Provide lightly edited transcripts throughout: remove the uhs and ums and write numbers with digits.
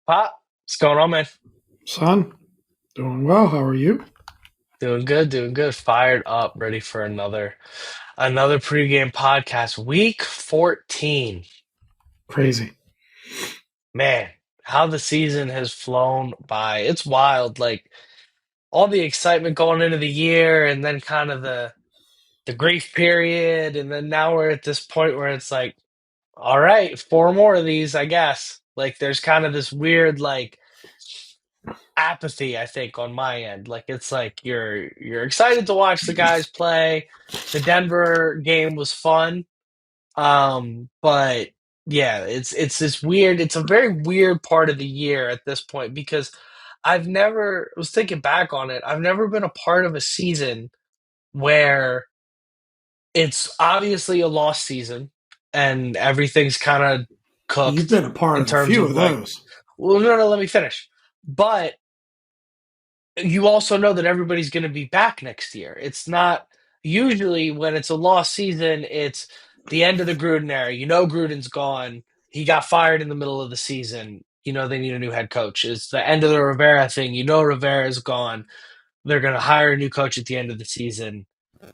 Pop, what's going on, man? Son, doing well. How are you? Doing good, doing good. Fired up, ready for another pregame podcast. Week 14. Crazy. Man, how the season has flown by. It's wild. Like all the excitement going into the year and then kind of the grief period. And then now we're at this point where it's like, all right, four more of these, I guess. Like there's kind of this weird like apathy, I think, on my end. Like it's like you're excited to watch the guys play. The Denver game was fun. But yeah, it's this weird, it's a very weird part of the year at this point because I was thinking back on it, I've never been a part of a season where it's obviously a lost season and everything's kind of You've cooked been a part in of a terms few of of like, those. well, no, let me finish. But you also know that everybody's going to be back next year. It's not usually when it's a lost season, it's the end of the Gruden era. You know, Gruden's gone. He got fired in the middle of the season. You know, they need a new head coach. It's the end of the Rivera thing. You know, Rivera's gone. They're going to hire a new coach at the end of the season.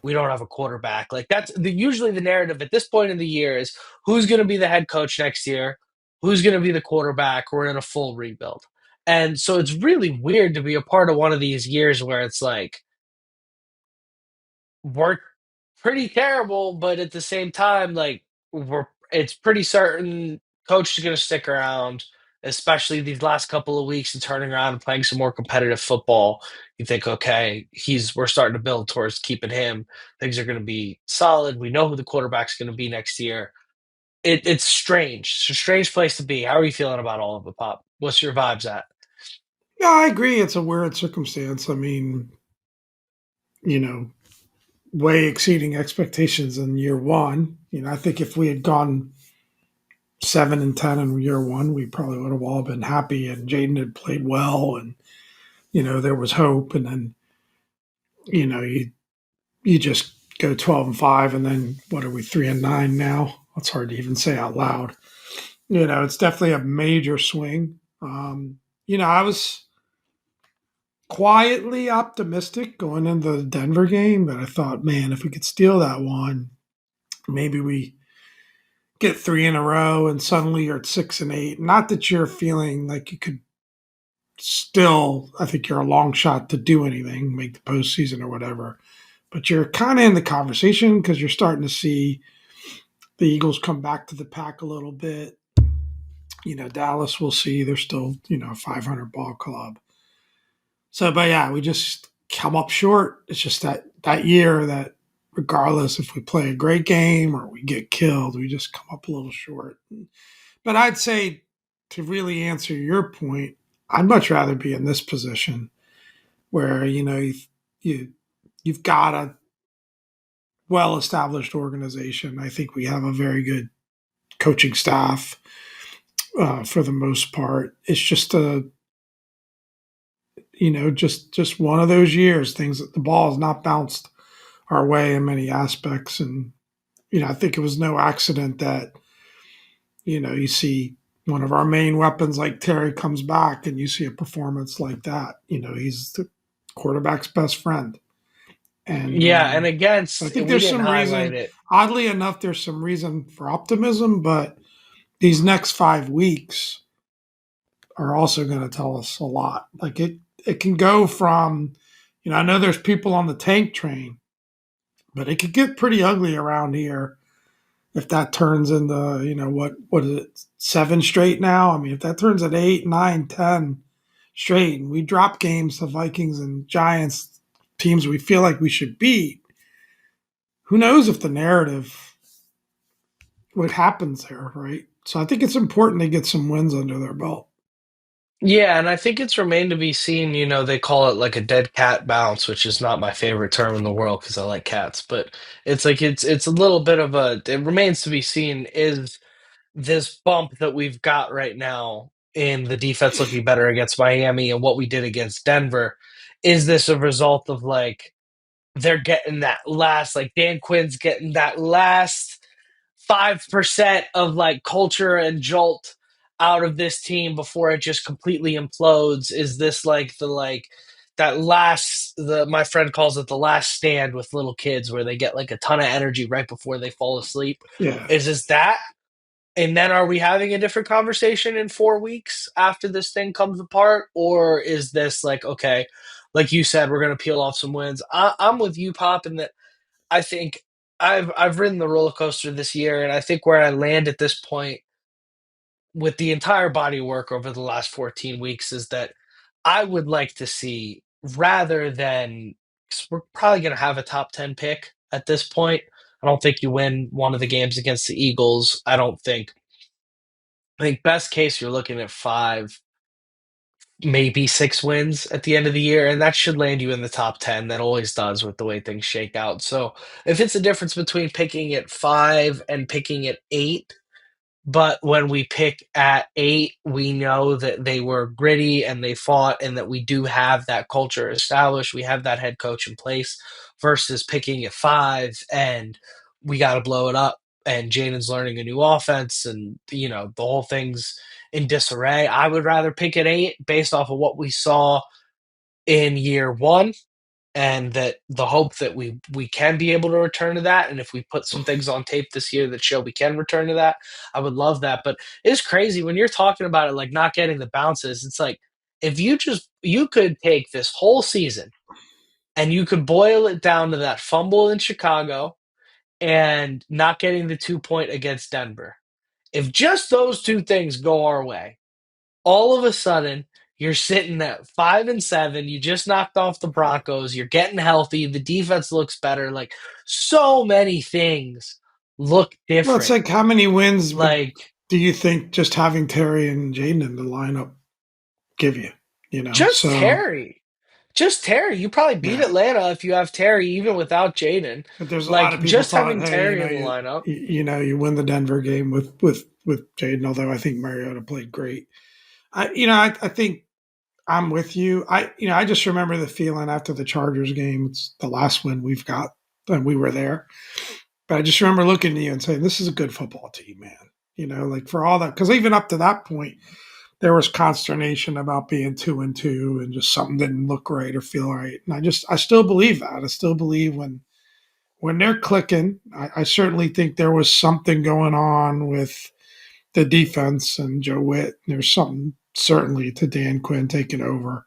We don't have a quarterback. Like usually the narrative at this point in the year is who's going to be the head coach next year? Who's going to be the quarterback? We're in a full rebuild. And so it's really weird to be a part of one of these years where it's like we're pretty terrible, but at the same time, like we're it's pretty certain coach is gonna stick around, especially these last couple of weeks and turning around and playing some more competitive football. You think, okay, we're starting to build towards keeping him. Things are gonna be solid. We know who the quarterback's gonna be next year. It's strange. It's a strange place to be. How are you feeling about all of it, Pop? What's your vibes at? Yeah, I agree. It's a weird circumstance. I mean, you know, way exceeding expectations in year one. I think if we had gone 7-10 in year one, we probably would have all been happy. And Jaden had played well, and there was hope. And then you just go 12-5, and then what are we 3-9 now? It's hard to even say out loud. It's definitely a major swing. I was quietly optimistic going into the Denver game, but I thought, man, if we could steal that one, maybe we get three in a row and suddenly you're at 6-8. Not that you're feeling like you could still, I think you're a long shot to do anything, make the postseason or whatever, but you're kind of in the conversation because you're starting to see the Eagles come back to the pack a little bit. Dallas, we'll see. They're still, a 500 ball club. So, but yeah, we just come up short. It's just that year that regardless if we play a great game or we get killed, we just come up a little short. But I'd say to really answer your point, I'd much rather be in this position where you you've got a well established organization. I think we have a very good coaching staff for the most part. It's just just one of those years. Things that the ball has not bounced our way in many aspects. And, I think it was no accident that, you see one of our main weapons like Terry comes back and you see a performance like that. He's the quarterback's best friend. And Yeah, and so I against think we there's didn't some highlight reason, it. oddly enough, there's some reason for optimism, but these next 5 weeks are also going to tell us a lot. Like it can go from, I know there's people on the tank train, but it could get pretty ugly around here if that turns into what is it, 7 straight now. I mean, if that turns at 8, 9, 10 straight, and we drop games to Vikings and Giants, teams we feel like we should beat, who knows if the narrative what happens there, right? So I think it's important to get some wins under their belt. Yeah, and I think it's remained to be seen. You know, they call it like a dead cat bounce, which is not my favorite term in the world because I like cats. But it's like it's a little bit of a. It remains to be seen is this bump that we've got right now in the defense looking better against Miami and what we did against Denver. Is this a result of like they're getting that last like Dan Quinn's getting that last 5% of like culture and jolt out of this team before it just completely implodes? Is this like that last, the my friend calls it the last stand with little kids where they get like a ton of energy right before they fall asleep? Yeah. Is this that? And then are we having a different conversation in 4 weeks after this thing comes apart? Or is this like, okay, like you said, we're going to peel off some wins? I'm with you, Pop, in that I think I've ridden the roller coaster this year, and I think where I land at this point with the entire body of work over the last 14 weeks is that I would like to see, rather than, 'cause we're probably going to have a top 10 pick at this point. I don't think you win one of the games against the Eagles. I think best case you're looking at five, maybe six wins at the end of the year, and that should land you in the top 10. That always does with the way things shake out. So if it's a difference between picking at five and picking at eight, but when we pick at eight, we know that they were gritty and they fought, and that we do have that culture established. We have that head coach in place versus picking at five and we got to blow it up. And Jaden's learning a new offense, and the whole thing's in disarray. I would rather pick at eight based off of what we saw in year one, and that the hope that we can be able to return to that. And if we put some things on tape this year that show we can return to that, I would love that. But it's crazy when you're talking about it, like not getting the bounces. It's like, if you could take this whole season and you could boil it down to that fumble in Chicago and not getting the 2 point against Denver. If just those two things go our way, all of a sudden you're sitting at 5-7. You just knocked off the Broncos. You're getting healthy. The defense looks better. Like, so many things look Well, it's different. like how many wins Like, do you think just having Terry and Jaden in the lineup give you? You know, just so Terry. Just Terry. You probably beat yeah. Atlanta if you have Terry, even without Jaden. But there's a lot Like, of people just thought, having hey, Terry in the lineup. you win the Denver game with Jaden. Although I think Mariota played great. I think I'm with you. I just remember the feeling after the Chargers game. It's the last win we've got, and we were there. But I just remember looking at you and saying, "This is a good football team, man." Like for all that, because even up to that point, there was consternation about being 2-2, and just something didn't look right or feel right. And I still believe that. I still believe when they're clicking. I certainly think there was something going on with the defense and Joe Witt. There's something certainly to Dan Quinn taking over.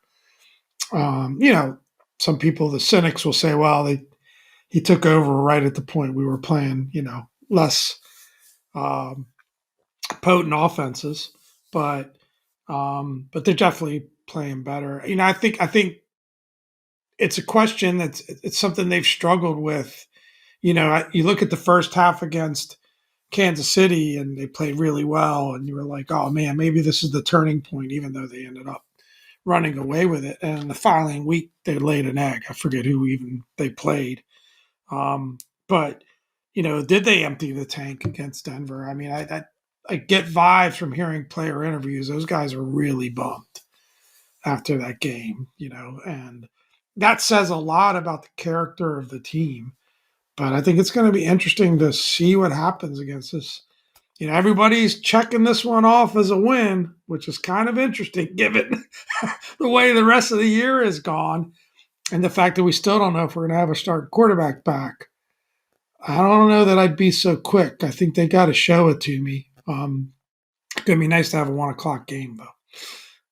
You know, some people, the cynics, will say, "Well, he took over right at the point we were playing, less um, potent offenses, but they're definitely playing better." I think it's a question it's something they've struggled with. You look at the first half against Kansas City and they played really well, and you were like, "Oh man, maybe this is the turning point," even though they ended up running away with it. And the following week, they laid an egg. I forget who even they played. But did they empty the tank against Denver? I mean, I get vibes from hearing player interviews. Those guys are really bummed after that game, and that says a lot about the character of the team. But I think it's going to be interesting to see what happens against this. Everybody's checking this one off as a win, which is kind of interesting given the way the rest of the year is gone and the fact that we still don't know if we're going to have a starting quarterback back. I don't know that I'd be so quick. I think they got to show it to me. It's gonna be nice to have a 1 o'clock game, though.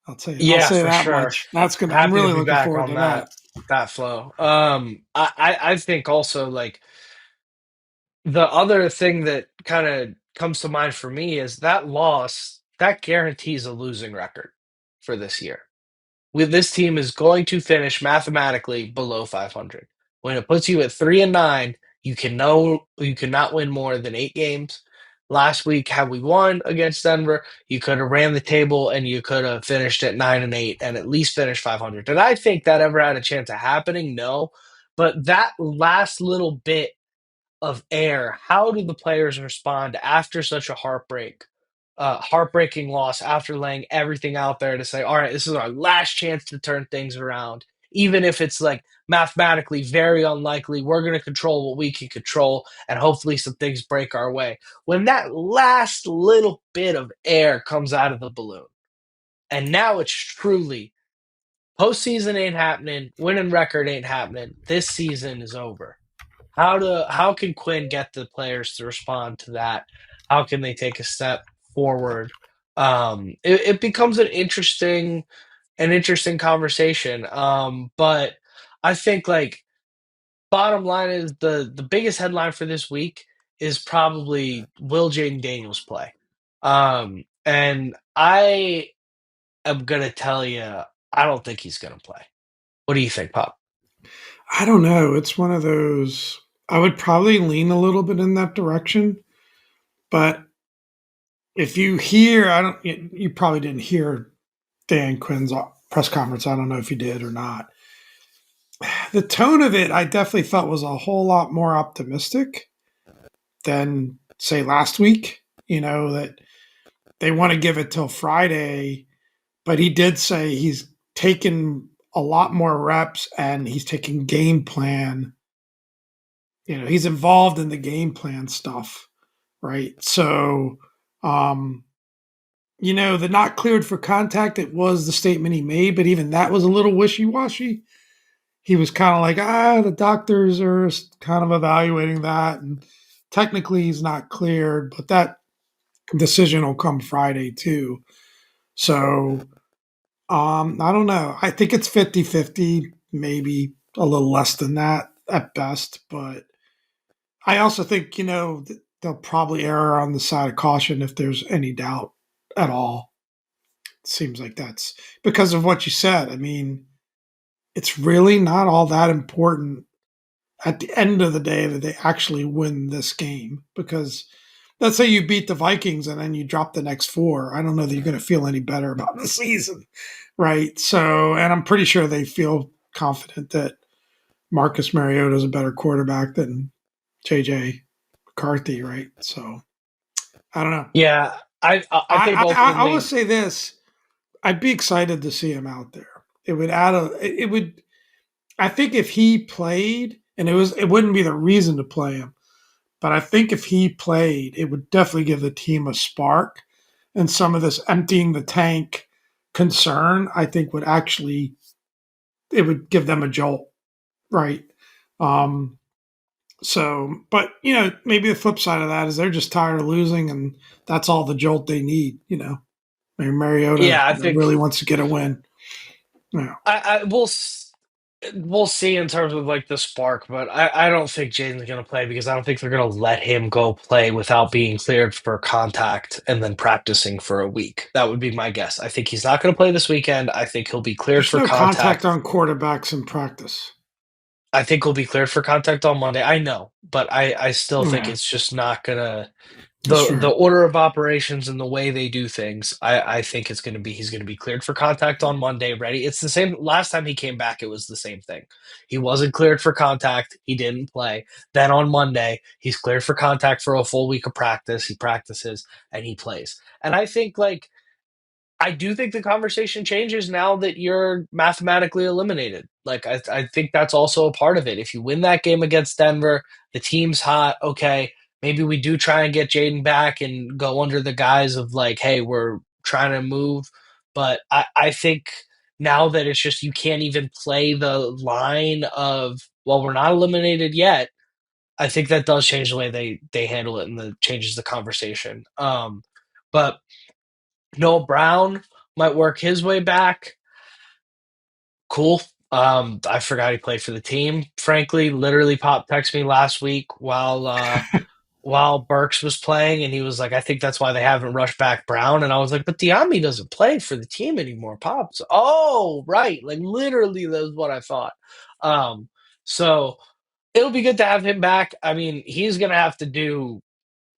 I'll Yeah, say for that sure. much. That's gonna. I'm Happy to really be looking back forward on to that. that flow. I think also, like, the other thing that kind of comes to mind for me is that loss that guarantees a losing record for this year. This team is going to finish mathematically below 500. When it puts you at 3-9, you cannot win more than 8 games. Last week, had we won against Denver, you could have ran the table and you could have finished at 9-8 and at least finished 500. Did I think that ever had a chance of happening? No. But that last little bit of air, how do the players respond after such a heartbreaking loss, after laying everything out there to say, all right, this is our last chance to turn things around? even if it's like mathematically very unlikely, we're going to control what we can control, and hopefully some things break our way. When that last little bit of air comes out of the balloon, and now it's truly postseason ain't happening, winning record ain't happening. This season is over. How can Quinn get the players to respond to that? How can they take a step forward? It becomes an interesting conversation. But I think like bottom line is the biggest headline for this week is probably will Jaden Daniels play? And I am gonna tell you, I don't think he's gonna play. What do you think, Pop? I don't know. It's one of those. I would probably lean a little bit in that direction, but if you hear, I don't. You probably didn't hear Dan Quinn's press conference. I don't know if you did or not. The tone of it, I definitely felt was a whole lot more optimistic than say last week. That they want to give it till Friday, but he did say he's taken a lot more reps and he's taking game plan. He's involved in the game plan stuff, right? So, um, the not cleared for contact, it was the statement he made, but even that was a little wishy washy. He was kind of like, the doctors are kind of evaluating that. And technically, he's not cleared, but that decision will come Friday too. So, I don't know. I think it's 50-50, maybe a little less than that at best. But I also think, they'll probably err on the side of caution if there's any doubt at all. It seems like that's because of what you said. I mean, it's really not all that important at the end of the day that they actually win this game because let's say you beat the Vikings and then you drop the next four. I don't know that you're going to feel any better about the season, right? So, and I'm pretty sure they feel confident that Marcus Mariota is a better quarterback than JJ McCarthy, right? So, I don't know. Yeah, I think I will ultimately, say this: I'd be excited to see him out there. It would add a. It would. I think if he played, and it wouldn't be the reason to play him, but I think if he played, it would definitely give the team a spark. And some of this emptying the tank concern, I think, would actually it would give them a jolt, right? Um, so, but maybe the flip side of that is they're just tired of losing, and that's all the jolt they need. Maybe Mariota yeah, I think really wants to get a win. Yeah, I we'll see in terms of like the spark, but I don't think Jaden's gonna play because I don't think they're gonna let him go play without being cleared for contact and then practicing for a week. That would be my guess. I think he's not gonna play this weekend. I think he'll be cleared there's for no contact contact. on quarterbacks in practice. I think he'll be cleared for contact on Monday. I know, but I still think Yeah, it's just not gonna that's the fair. order of operations and the way they do things. I think it's gonna be he's gonna be cleared for contact on Monday, ready. It's the same last time he came back, it was the same thing. He wasn't cleared for contact, he didn't play. Then on Monday, he's cleared for contact for a full week of practice. He practices and he plays. And I think like I do think the conversation changes now that you're mathematically eliminated. Like I think that's also a part of it. If you win that game against Denver, the team's hot. Okay, maybe we do try and get Jaden back and go under the guise of like, hey, we're trying to move. But I think now that it's just you can't even play the line of well, we're not eliminated yet. I think that does change the way they handle it and the changes the conversation. But Noah Brown might work his way back. Cool. I forgot he played for the team. Frankly, literally, Pop texted me last week while Burks was playing, and he was like, "I think that's why they haven't rushed back Brown." And I was like, "But Diami doesn't play for the team anymore." Pops. Oh, right. Like literally, that's what I thought. Um, so it'll be good to have him back. I mean, he's gonna have to do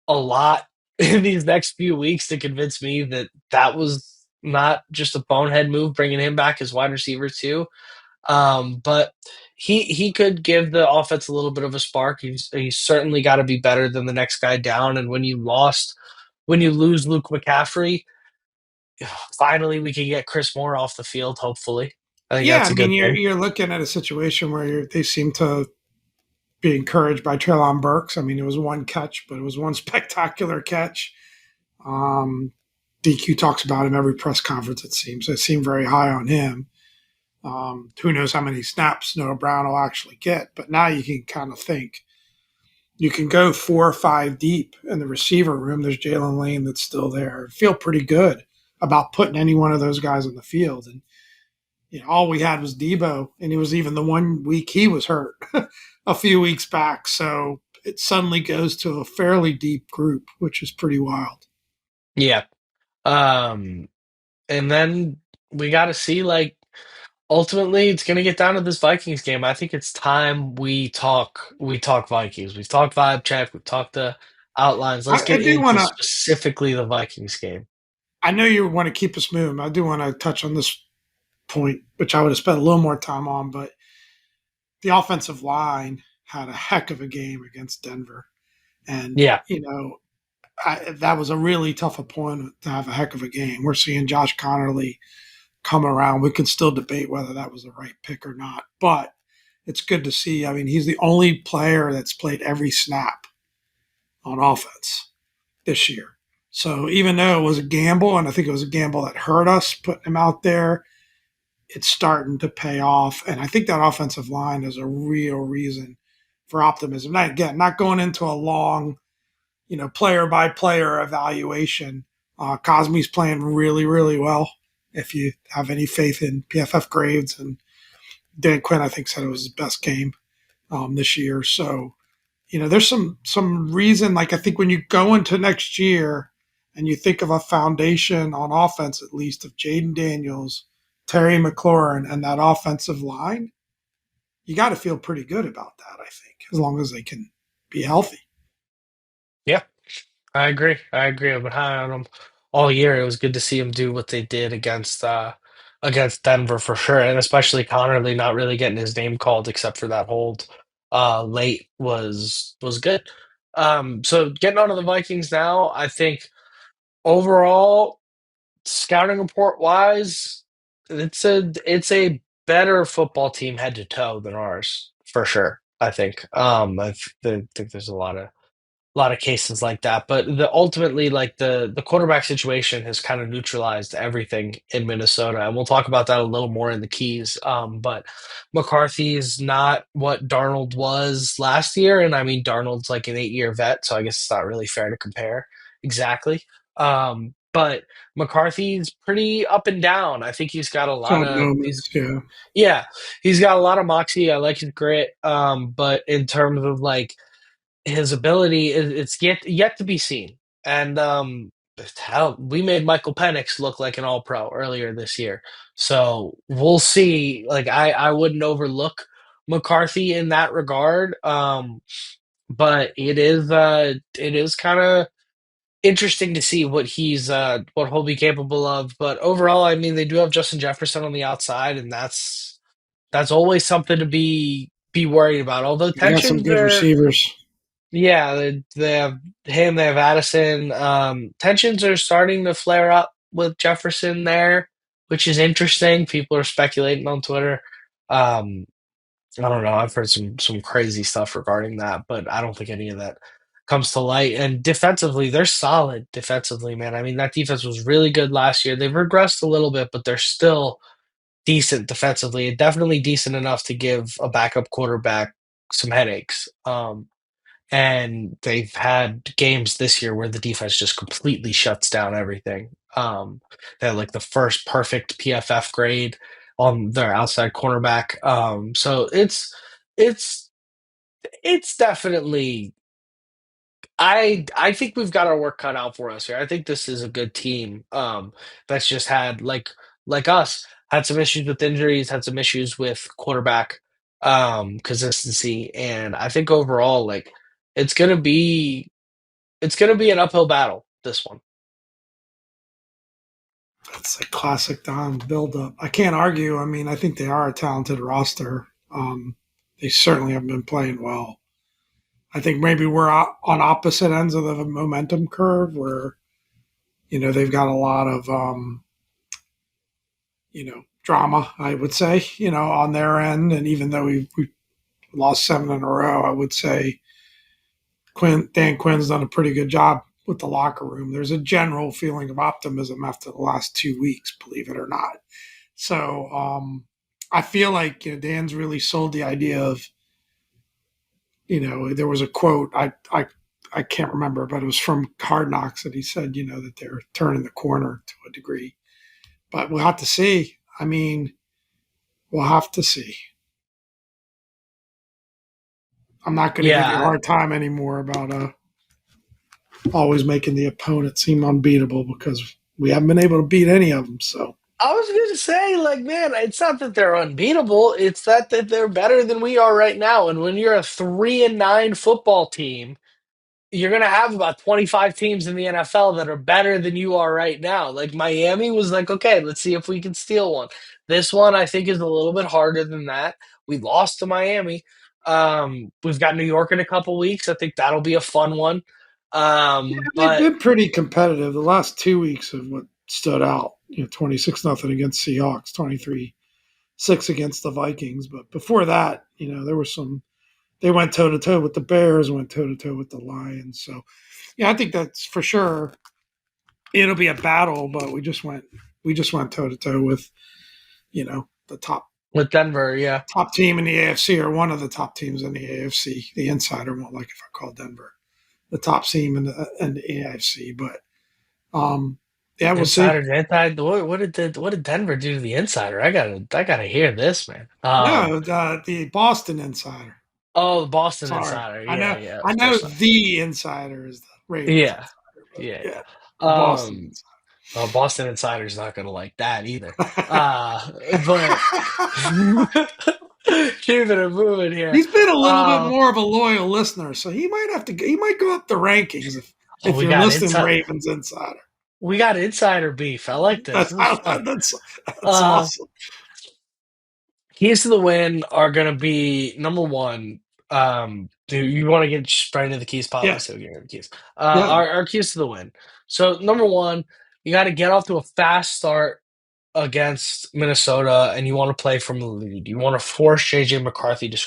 a lot in these next few weeks to convince me that that was not just a bonehead move bringing him back as wide receiver too. But he could give the offense a little bit of a spark. He's certainly got to be better than the next guy down. And when you lose Luke McCaffrey, finally we can get Chris Moore off the field. Hopefully, I think Yeah, that's I a mean, good thing. you're looking at a situation where they seem to be encouraged by Treylon Burks. I mean, it was one catch, but it was one spectacular catch. Um, DQ talks about him every press conference. It seems they seem very high on him. Who knows how many snaps Noah Brown will actually get? But now you can kind of think you can go 4 or 5 deep in the receiver room. There's Jalen Lane that's still there. Feel pretty good about putting any one of those guys on the field. And all we had was Debo, and he was even the one week he was hurt a few weeks back. So it suddenly goes to a fairly deep group, which is pretty wild. Yeah. Um, and then we got to see, like, ultimately it's going to get down to this Vikings game. I think it's time we talk Vikings. We've talked vibe check, we've talked the outlines. Let's I get do into want to. specifically the Vikings game. I know you want to keep us moving. I do want to touch on this point, which I would have spent a little more time on, but the offensive line had a heck of a game against Denver, and Yeah. that was a really tough opponent to have a heck of a game. We're seeing Josh Connerly come around. We can still debate whether that was the right pick or not, but it's good to see. I mean, he's the only player that's played every snap on offense this year. So even though it was a gamble, and I think it was a gamble that hurt us putting him out there, it's starting to pay off. And I think that offensive line is a real reason for optimism. Now, again, not going into a long, player by player evaluation. Cosme's playing really, really well. If you have any faith in PFF grades, and Dan Quinn, I think, said it was his best game this year. So, there's some reason. Like I think when you go into next year and you think of a foundation on offense, at least of Jaden Daniels, Terry McLaurin, and that offensive line, you got to feel pretty good about that. I think as long as they can be healthy. Yeah. I agree. I agree. I've been high on them all year. It was good to see them do what they did against Denver for sure, and especially Connerly not really getting his name called except for that hold late was good. So getting on to the Vikings now, I think overall scouting report wise, it's a better football team head to toe than ours for sure. I think. I think there's a lot of cases like that. But ultimately, like the quarterback situation has kind of neutralized everything in Minnesota, and we'll talk about that a little more in the keys. But McCarthy is not what Darnold was last year, and I mean Darnold's like an 8-year vet, so I guess it's not really fair to compare exactly. But McCarthy's pretty up and down. I think he's got a lot Some of he's moments, yeah. yeah, he's got a lot of moxie. I like his grit. But in terms of like his ability it's yet to be seen. And hell, we made Michael Penix look like an all pro earlier this year. So we'll see. Like I wouldn't overlook McCarthy in that regard. But it is kind of interesting to see what he'll be capable of. But overall, I mean they do have Justin Jefferson on the outside, and that's always something to be worried about. Although They got some tensions good are receivers. yeah, they have him, they have Addison. Tensions are starting to flare up with Jefferson there, which is interesting. People are speculating on Twitter. Um, I don't know. I've heard some crazy stuff regarding that, but I don't think any of that comes to light. And defensively, they're solid defensively, man. I mean, that defense was really good last year. They've regressed a little bit, but they're still decent defensively, and definitely decent enough to give a backup quarterback some headaches. And they've had games this year where the defense just completely shuts down everything. They had like the first perfect PFF grade on their outside cornerback. So it's it's definitely I think we've got our work cut out for us here. I think this is a good team that's just had like us had some issues with injuries, had some issues with quarterback consistency, and I think overall like it's gonna be it's gonna be an uphill battle, this one. It's a classic Don buildup. I can't argue. I mean, I think they are a talented roster. They certainly have been playing well. I think maybe we're on opposite ends of the momentum curve where they've got a lot of drama, I would say, on their end. And even though we lost 7 in a row, I would say Dan Quinn's done a pretty good job with the locker room. There's a general feeling of optimism after the last 2 weeks, believe it or not. So I feel like Dan's really sold the idea of, there was a quote I can't remember, but it was from Hard Knocks that he said, that they're turning the corner to a degree. But we'll have to see. I mean, we'll have to see. I'm not going to give you a Yeah, hard time anymore about always making the opponent seem unbeatable because we haven't been able to beat any of them. So I was going to say, like, man, it's not that they're unbeatable. It's that they're better than we are right now. And when you're a 3-9 football team, you're going to have about 25 teams in the NFL that are better than you are right now. Like Miami was like, okay, let's see if we can steal one. This one, I think, is a little bit harder than that. We lost to Miami. We've got New York in a couple weeks. I think that'll be a fun one. they've But been pretty competitive. The last 2 weeks of what stood out, 26-0 against Seahawks, 23-6 against the Vikings. But before that, there was some. They went toe to toe with the Bears, went toe to toe with the Lions. So yeah, I think that's for sure. It'll be a battle, but we just went toe to toe with the with Denver, yeah. top team in the AFC, or one of the top teams in the AFC. The insider won't like if I call Denver the top team in the AFC, but yeah, we'll see. Insider, anti. What did Denver do to the insider? I gotta hear this, man. No, the Boston insider. Oh, the Boston Sorry, insider. I Yeah, know. yeah, I of know course not. the insider is the Ravens Yeah, insider, but yeah, yeah, the yeah. Boston Boston insider's not gonna like that either. insider. But keeping it moving here. He's been a little bit Uh, more of a loyal listener, so he might have to. He might go up the rankings if we you're got listening, inside. Ravens insider. We got insider beef. I like this. That's This is fun. that's Uh, awesome. Keys to the win are gonna be number one. Do you want to get straight into the keys? Pop? Let me Yeah, see. Get the keys. yeah, Our keys to the win. So number one, you got to get off to a fast start against Minnesota, and you want to play from the lead. You want to force JJ McCarthy to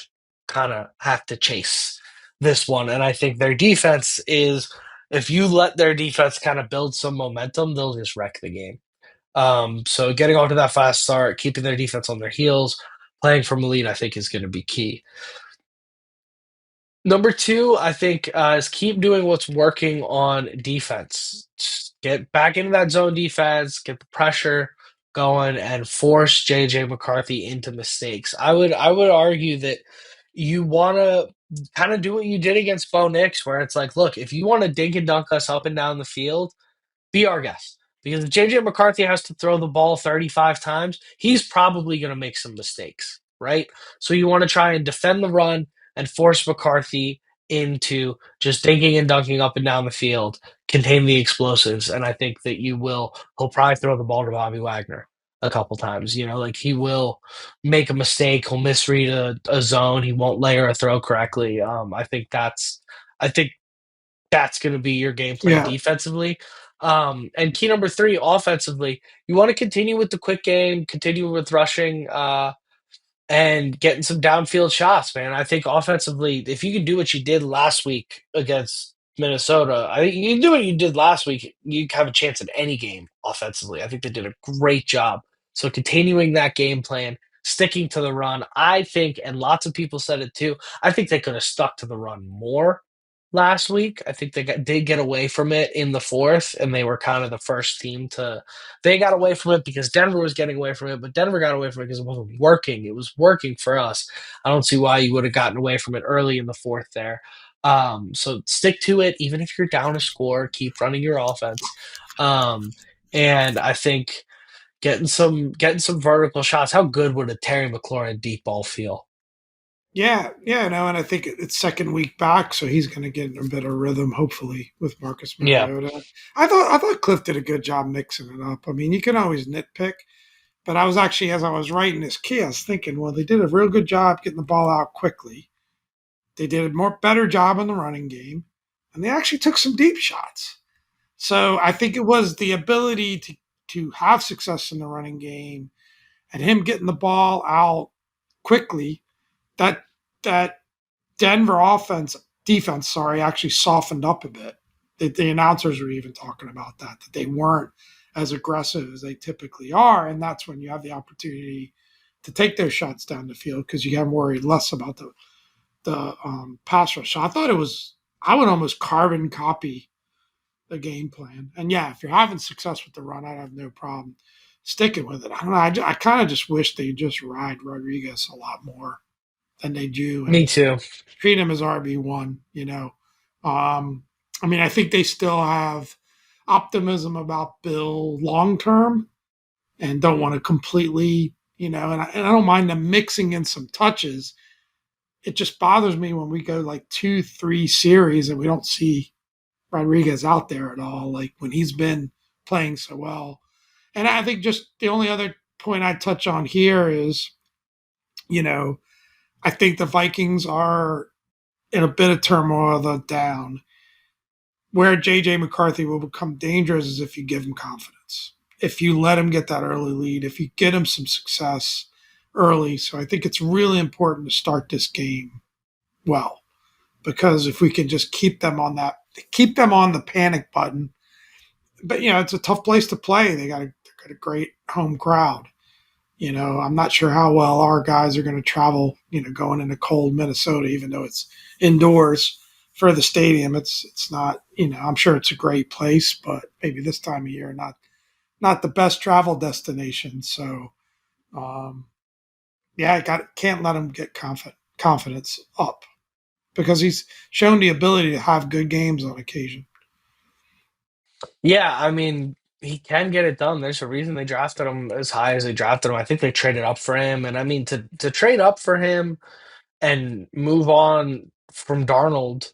kind of have to chase this one. And I think their defense is, if you let their defense kind of build some momentum, they'll just wreck the game. So getting off to that fast start, keeping their defense on their heels, playing from the lead, I think is going to be key. Number two, I think, is keep doing what's working on defense. Just get back into that zone defense, get the pressure going, and force JJ McCarthy into mistakes. I would argue that you want to kind of do what you did against Bo Nix, where it's like, look, if you want to dink and dunk us up and down the field, be our guest. Because if JJ McCarthy has to throw the ball 35 times, he's probably going to make some mistakes, right? So you want to try and defend the run and force McCarthy into just dinking and dunking up and down the field, contain the explosives. And I think that he'll probably throw the ball to Bobby Wagner a couple times. Like he will make a mistake, he'll misread a zone, he won't layer a throw correctly. I think that's going to be your game plan yeah, defensively. And key number three, offensively, you want to continue with the quick game, continue with rushing, and getting some downfield shots, man. I think offensively, if you can do what you did last week against Minnesota, I think you can do what you did last week, you have a chance in any game offensively. I think they did a great job. So continuing that game plan, sticking to the run, I think, and lots of people said it too, I think they could have stuck to the run more last week. I think did get away from it in the fourth, and they were kind of the first team to. They got away from it because Denver was getting away from it, but Denver got away from it because it wasn't working. It was working for us. I don't see why you would have gotten away from it early in the fourth there. So stick to it, even if you're down a score. Keep running your offense, um, and I think getting some vertical shots. How good would a Terry McLaurin deep ball feel? yeah. No, and I think it's second week back, so he's going to get in a bit of rhythm, hopefully, with Marcus Yeah, Mariota. I thought Cliff did a good job mixing it up. I mean, you can always nitpick, but I was actually, as I was writing this key, I was thinking, well, they did a real good job getting the ball out quickly. They did a better job in the running game, and they actually took some deep shots. So I think it was the ability to have success in the running game, and him getting the ball out quickly, that that Denver defense, sorry, actually softened up a bit. The announcers were even talking about that they weren't as aggressive as they typically are, and that's when you have the opportunity to take those shots down the field because you have worried less about the pass rush. So I thought I would almost carbon copy the game plan. And yeah, if you're having success with the run, I'd have no problem sticking with it. I don't know. I kind of just wish they just ride Rodriguez a lot more than they do Me and too. treat him as RB1, you know. Um, I mean, I think they still have optimism about Bill long term and don't want to completely, and I don't mind them mixing in some touches. It just bothers me when we go like 2, 3 series and we don't see Rodriguez out there at all, like when he's been playing so well. And I think just the only other point I'd touch on here is, you know, I think the Vikings are in a bit of turmoil, though down. Where JJ McCarthy will become dangerous is if you give him confidence, if you let him get that early lead, if you get him some success early. So I think it's really important to start this game well, because if we can just keep them on the panic button. But it's a tough place to play. They got a great home crowd. I'm not sure how well our guys are going to travel. Going into cold Minnesota, even though it's indoors for the stadium, it's not. I'm sure it's a great place, but maybe this time of year not the best travel destination. So, um, yeah, can't let him get confidence up because he's shown the ability to have good games on occasion. Yeah, I mean, he can get it done. There's a reason they drafted him as high as they drafted him. I think they traded up for him, and I mean to trade up for him and move on from Darnold.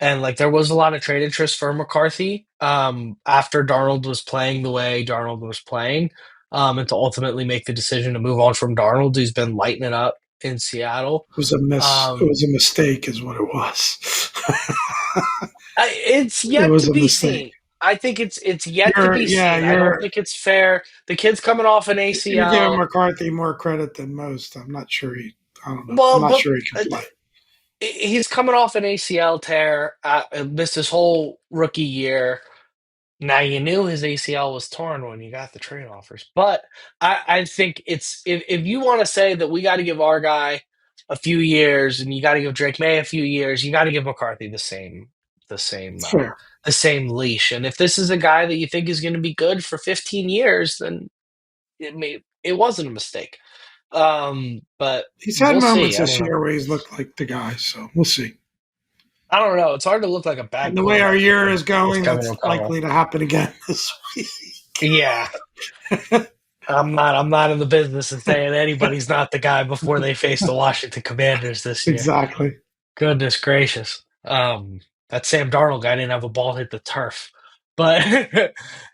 And like there was a lot of trade interest for McCarthy after Darnold was playing the way Darnold was playing, and to ultimately make the decision to move on from Darnold, who's been lighting it up in Seattle. It Um, was a mistake, is what it was. it's It yet was to a be mistake. seen. I think it's yet to be Yeah, seen. I don't think it's fair. The kid's coming off an you're giving ACL. McCarthy more credit than most. I don't know. I'm Well, not but sure he can uh, play. he's coming off an ACL tear. Missed his whole rookie year. Now you knew his ACL was torn when you got the trade offers, but I think it's if you want to say that we got to give our guy a few years and you got to give Drake May a few years, you got to give McCarthy the same It's fair. the same leash. And if this is a guy that you think is going to be good for 15 years, then it wasn't a mistake. But He's had we'll see. moments I this don't know. year where he's looked like the guy, so we'll see. I don't know. It's hard to look like a bad And the way our quarterback year is with going, Kevin that's O'Connell. likely to happen again this week. Yeah, I'm not in the business of saying anybody's not the guy before they face the Washington Commanders this year. Exactly. Goodness gracious. That Sam Darnold guy didn't have a ball hit the turf. But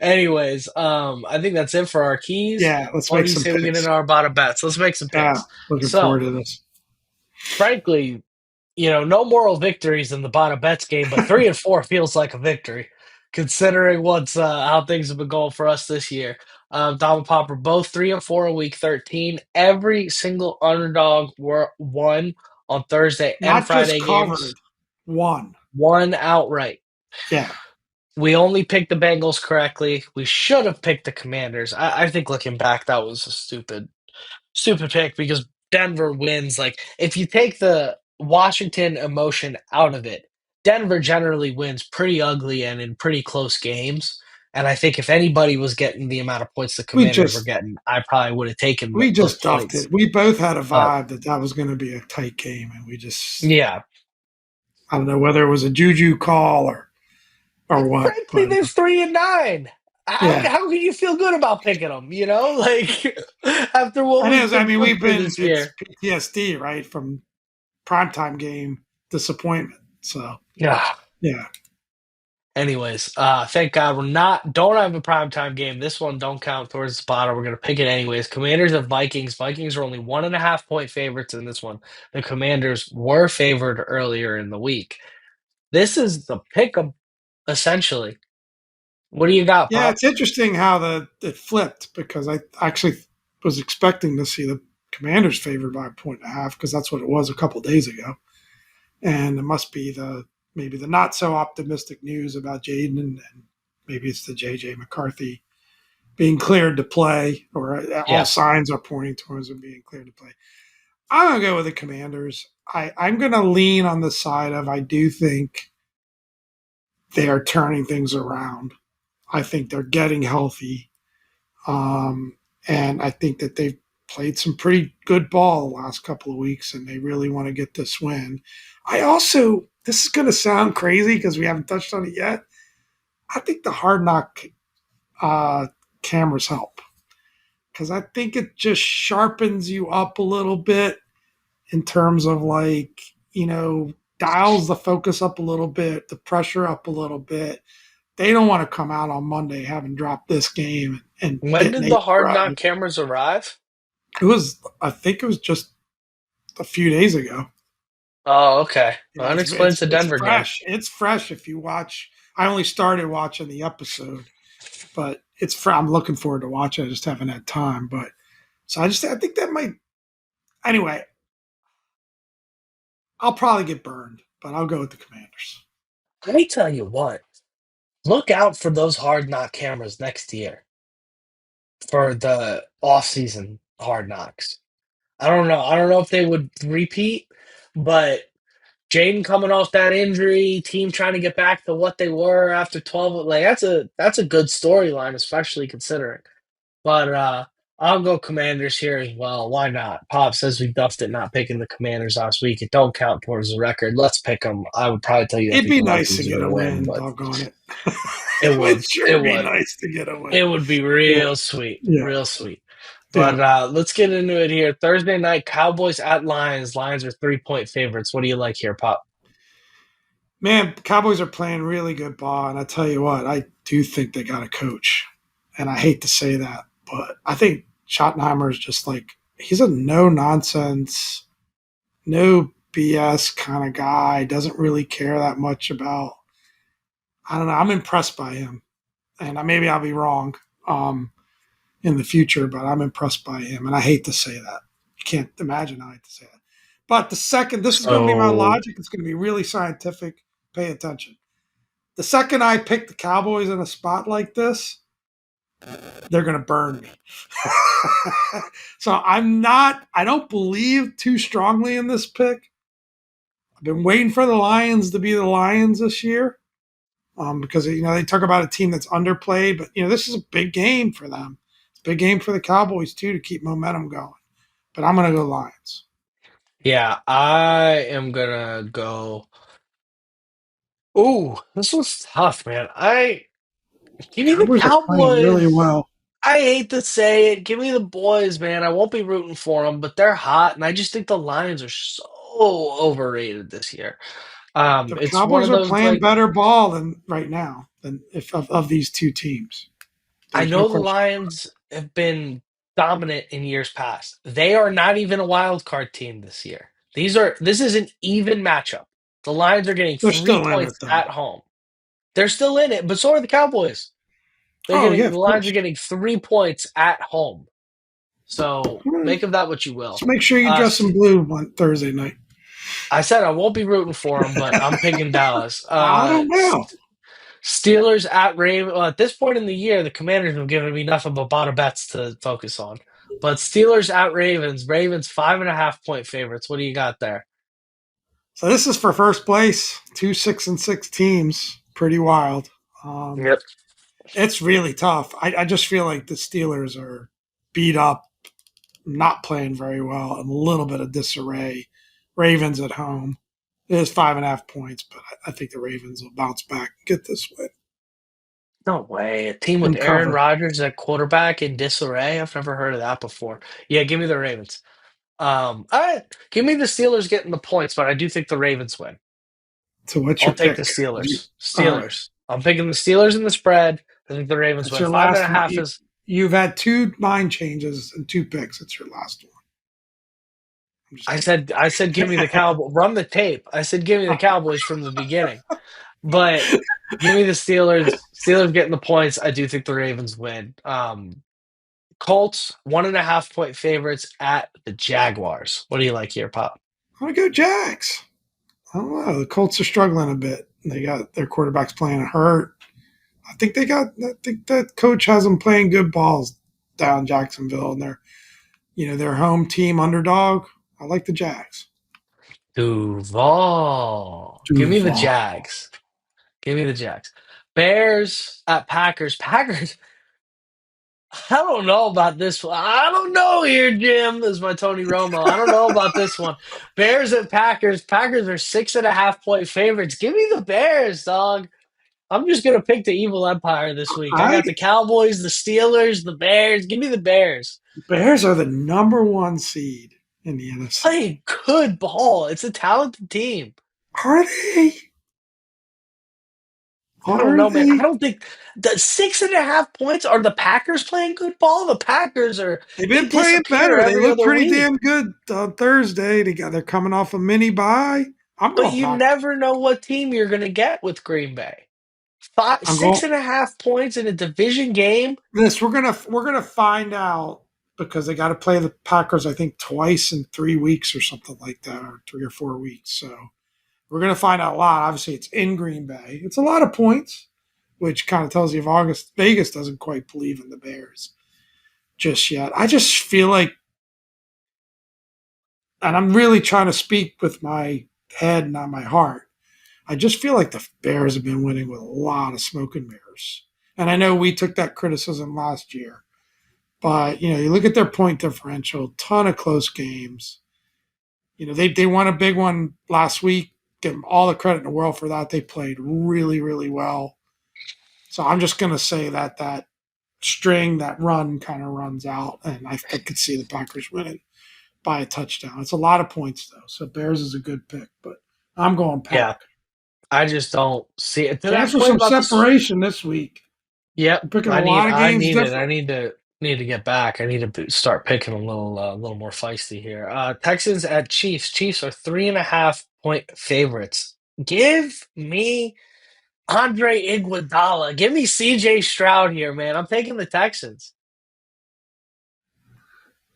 anyways, I think that's it for our keys. Yeah, let's What make do you some say we get picks. into our bottom bets? Let's make some Yeah, picks. looking forward So, to this. frankly, no moral victories in the bottom bets game, but 3-4 feels like a victory, considering what's how things have been going for us this year. Dom and Pop are both 3-4 in week 13. Every single underdog won on Thursday and Not just Friday games. covered, one. One outright. Yeah. We only picked the Bengals correctly. We should have picked the Commanders. I think looking back, that was a stupid pick because Denver wins. Like if you take the Washington emotion out of it, Denver generally wins pretty ugly and in pretty close games. And I think if anybody was getting the amount of points the We Commanders were just getting, I probably would have taken we those just duffed points. it. We both had a But vibe that was going to be a tight game, and we just yeah, I don't know whether it was a juju call or what, frankly, but they're 3-9. yeah, How can you feel good about picking them? Like after what it we've is. I been mean, put through this it's year. PTSD right from primetime game disappointment. So Yeah. yeah, Anyways, thank God don't have a primetime game. This one don't count towards the bottom. We're gonna pick it anyways. Commanders of Vikings. Vikings are only 1.5 point favorites in this one. The Commanders were favored earlier in the week. This is the pick 'em, essentially. What do you got, yeah. Pop? It's interesting how the it flipped because I actually was expecting to see the Commanders favored by a point and a half because that's what it was a couple days ago. And it must be the maybe the not so optimistic news about Jaden, and maybe it's the JJ McCarthy being cleared to play, or all Yeah. signs are pointing towards him being cleared to play. I'm gonna go with the Commanders. I'm gonna lean on the side of I do think they are turning things around. I think they're getting healthy. And I think that they've played some pretty good ball the last couple of weeks, and they really want to get this win. I also, this is going to sound crazy because we haven't touched on it yet. I think the hard knock uh, cameras help because I think it just sharpens you up a little bit in terms of like, dials the focus up a little bit, the pressure up a little bit. They don't want to come out on Monday having dropped this game and When bitten did eight the Hard in a row. Knock cameras arrive? I think it was just a few days ago. Oh, okay. You Well, know, that it's explains it's the it's Denver game. fresh. It's fresh if you watch. I only started watching the episode, but I'm looking forward to watching. I just haven't had time. But so I think that might. Anyway, I'll probably get burned, but I'll go with the Commanders. Let me tell you what. Look out for those Hard Knock cameras next year for the off-season Hard Knocks. I don't know. I don't know if they would repeat, but Jaden coming off that injury, team trying to get back to what they were after 12, like that's a good storyline, especially considering. But I'll go Commanders here as well. Why not? Pop says we duffed it not picking the Commanders last week. It don't count towards the record. Let's pick them. I would probably tell you I It'd think be the nice to Vikings are get going a to win, win. but Doggone it! it It would would. It sure be would. nice to get a win. It would be Yeah, real sweet. yeah, Real sweet. yeah. But let's get into it here. Thursday night, Cowboys at Lions. Lions are 3-point favorites. What do you like here, Pop? Man, Cowboys are playing really good ball, and I tell you what, I do think they got a coach, and I hate to say that, but I think Schottenheimer is just like he's a no nonsense, no BS kind of guy. Doesn't really care that much about. I don't know. I'm impressed by him, and maybe I'll be wrong um, in the future, but I'm impressed by him, and I hate to say that. You can't imagine how I hate to say that. But the second, this is going to be my So logic. It's going to be really scientific. Pay attention. The second I pick the Cowboys in a spot like this, they're going to burn me. So I don't believe too strongly in this pick. I've been waiting for the Lions to be the Lions this year because, they talk about a team that's underplayed, but, this is a big game for them. It's a big game for the Cowboys, too, to keep momentum going. But I'm going to go Lions. yeah, I am gonna go. Ooh, this was tough, man. I give me the Cowboys are playing really Cowboys. well. I hate to say it. Give me the boys, man. I won't be rooting for them, but they're hot, and I just think the Lions are so overrated this year. The It's one Cowboys of are those playing like better ball than right now than if of these two teams. I There's no know the question. Lions have been dominant in years past. They are not even a wild card team this year. This is an even matchup. The Lions are getting They're three still in it points though. at home. They're still in it, but so are the Cowboys. Oh yeah, The of Lions are course. getting 3 points at home. So make of that what you will. Just make sure you dress in St- blue on Thursday night. I said I won't be rooting for them, but I'm picking Dallas. I don't know. Steelers at Ravens. Well, at this point in the year, the Commanders have given me nothing but bottom bets to focus on. But Steelers at Ravens. Ravens 5.5 point favorites. What do you got there? So this is for first place. Two 6-6 teams. Pretty wild. Um, Yep. it's really tough. I just feel like the Steelers are beat up, not playing very well, and a little bit of disarray. Ravens at home. It is 5.5 points, but I think the Ravens will bounce back and get this win No way. A team with and Aaron cover. Rodgers at quarterback in disarray. I've never heard of that before. Yeah, give me the Ravens. Give me the Steelers getting the points, but I do think the Ravens win. So what's I'll your take the pick? Steelers. All right. Steelers. I'm picking the Steelers in the spread. I think the Ravens That's win. your Five and last a one. half is. You've had two mind changes and two picks. It's your last one. I'm just kidding. I said give me the Cowboys. Run the tape. I said give me the Cowboys from the beginning. But give me the Steelers. Steelers getting the points. I do think the Ravens win. Colts 1.5 point favorites at the Jaguars. What do you like here, Pop? I'm gonna go Jags. I don't know. The Colts are struggling a bit. They got their quarterbacks playing hurt. I think that coach has them playing good balls down Jacksonville, and they're their home team underdog. I like the Jags. Duval. Give me the Duval. Jags. Give me the Jags. Bears at Packers. Packers. I don't know about this one. I don't know here, Jim. This is my Tony Romo. I don't know about this one. Bears at Packers. Packers are 6.5 point favorites. Give me the Bears, dog. I'm just gonna pick the evil empire this week. I I got the Cowboys, the Steelers, the Bears. Give me the Bears. Bears are the number one seed in the NFC. Playing good ball. It's a talented team. Are they? I don't Are know, man. I they? don't think the 6.5 points are the Packers playing good ball. The Packers are They've they been playing disappear better. They every look other pretty week. damn good on Thursday. They're coming off a mini bye. I'm But going you Packers. never know what team you're gonna get with Green Bay. Five, I'm six going and a half points in a division game. this. We're gonna find out because they got to play the Packers. I think twice in 3 weeks or something like that, or 3 or 4 weeks. So we're gonna find out a lot. Obviously, it's in Green Bay. It's a lot of points, which kind of tells you if August Vegas doesn't quite believe in the Bears just yet. I just feel like, and I'm really trying to speak with my head, not my heart. I just feel like the Bears have been winning with a lot of smoke and mirrors. And I know we took that criticism last year, but you look at their point differential, ton of close games. They won a big one last week. Give them all the credit in the world for that. They played really, really well. So I'm just going to say that string, that run kind of runs out, and I could see the Packers winning by a touchdown. It's a lot of points though, so Bears is a good pick, but I'm going Yeah, Pack. I just don't see it to Chance that for point some about this. separation this week. Yep, I'm picking a I need lot of I games need it. I different. need to get back. I need to start picking a little more feisty here. Texans at Chiefs. Chiefs are 3.5 point favorites. Give me Andre Iguodala. Give me CJ Stroud here, man. I'm taking the Texans.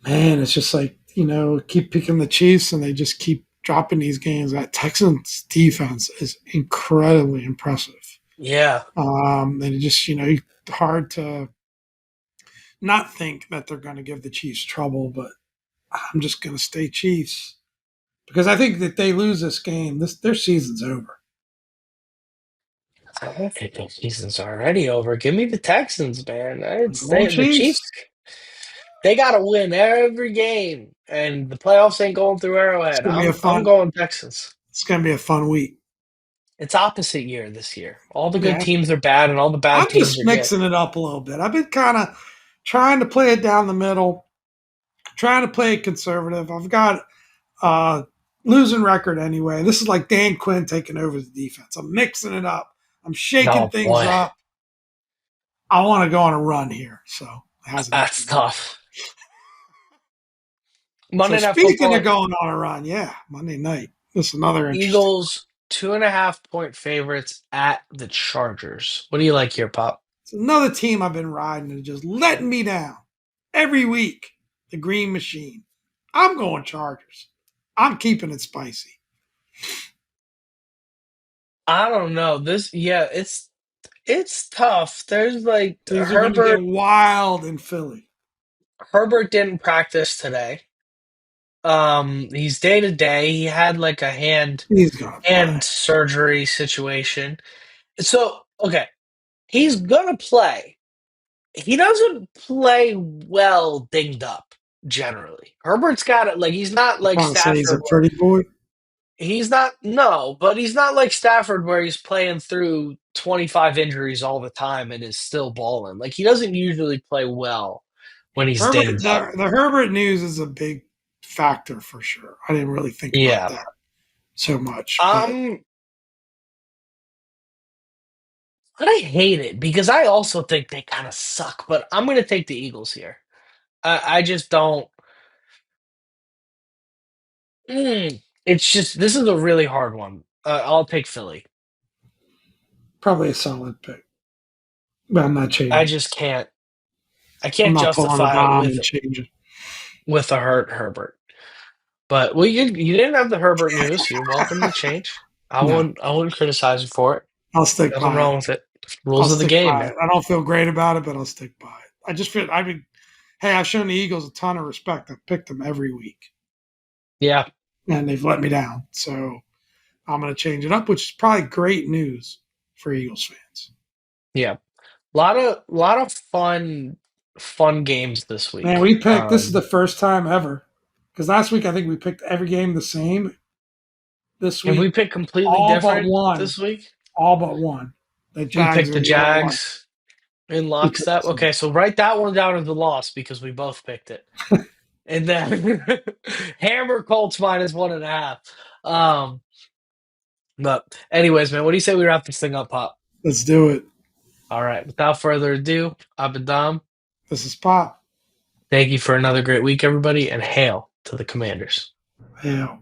Man, it's just like, keep picking the Chiefs and they just keep dropping these games. That Texans defense is incredibly impressive. Yeah. And it just, hard to not think that they're going to give the Chiefs trouble, but I'm just going to stay Chiefs because I think that they lose this game, their season's over. I don't think the season's already over. Give me the Texans, man. I'm It's going the Chiefs. Chiefs. They got to win every game, and the playoffs ain't going through It's Arrowhead. gonna be a I'm fun. going Texans. It's gonna be a fun week. It's opposite year this year. All the good Yeah, teams are bad, and all the bad I'm teams just are good. mixing it up a little bit. I've been kind of trying to play it down the middle, trying to play it conservative. I've got losing record anyway. This is like Dan Quinn taking over the defense. I'm mixing it up. I'm shaking Oh things boy, up. I want to go on a run here, so it hasn't that's happened yet. tough. So Monday Night speaking of Football. going on a run, yeah, Monday night. This is another interesting. Eagles 2.5 point favorites at the Chargers. What do you like here, Pop? It's another team I've been riding and just letting me down every week. The Green Machine. I'm going Chargers. I'm keeping it spicy. I don't know. Yeah, it's tough. There's like Things are going to get Herbert. wild in Philly. Herbert didn't practice today. He's day to day. He had like a He's going to play. hand surgery situation. So okay, he's gonna play. He doesn't play well dinged up generally. Herbert's got it. Like he's not I'm like trying to say he's a Stafford. pretty boy. He's not, no, but he's not like Stafford where he's playing through 25 injuries all the time and is still balling. Like he doesn't usually play well when he's Herbert, dinged up. the Herbert news is a big factor for sure. I didn't really think about Yeah. that so much, but Um, but I hate it because I also think they kind of suck, but I'm going to take the Eagles here. I just don't. It's just, this is a really hard one. I'll take Philly. probably a solid pick. But I'm not I changing. just can't. I I'm can't not pulling a justify it Dom and changing. with a hurt Herbert. But well, you didn't have the Herbert news. You're welcome to change. No, I wouldn't criticize you for it. I'll stick Nothing by it. wrong with it. I'll Rules of the stick game, by man. it. I don't feel great about it, but I'll stick by it. I just feel, I mean, hey, I've shown the Eagles a ton of respect. I've picked them every week, Yeah, and they've let me down. So I'm going to change it up, which is probably great news for Eagles fans. yeah. Lot of fun games this Man, week. we picked, this is the first time ever, because last week I think we picked every game the same. This And we week, picked completely all but different one, this week. all but one. The We Jags picked are the the only one. Jags in We picked lockstep. the same. Okay, so write that one down as a loss because we both picked it. And then Hammer Colts -1.5. Um, but anyways, man, what do you say we wrap this thing up, Pop? Let's do it. All right, without further ado, I've been Dom. This is Pop. Thank you for another great week, everybody, and hail to the Commanders. Yeah.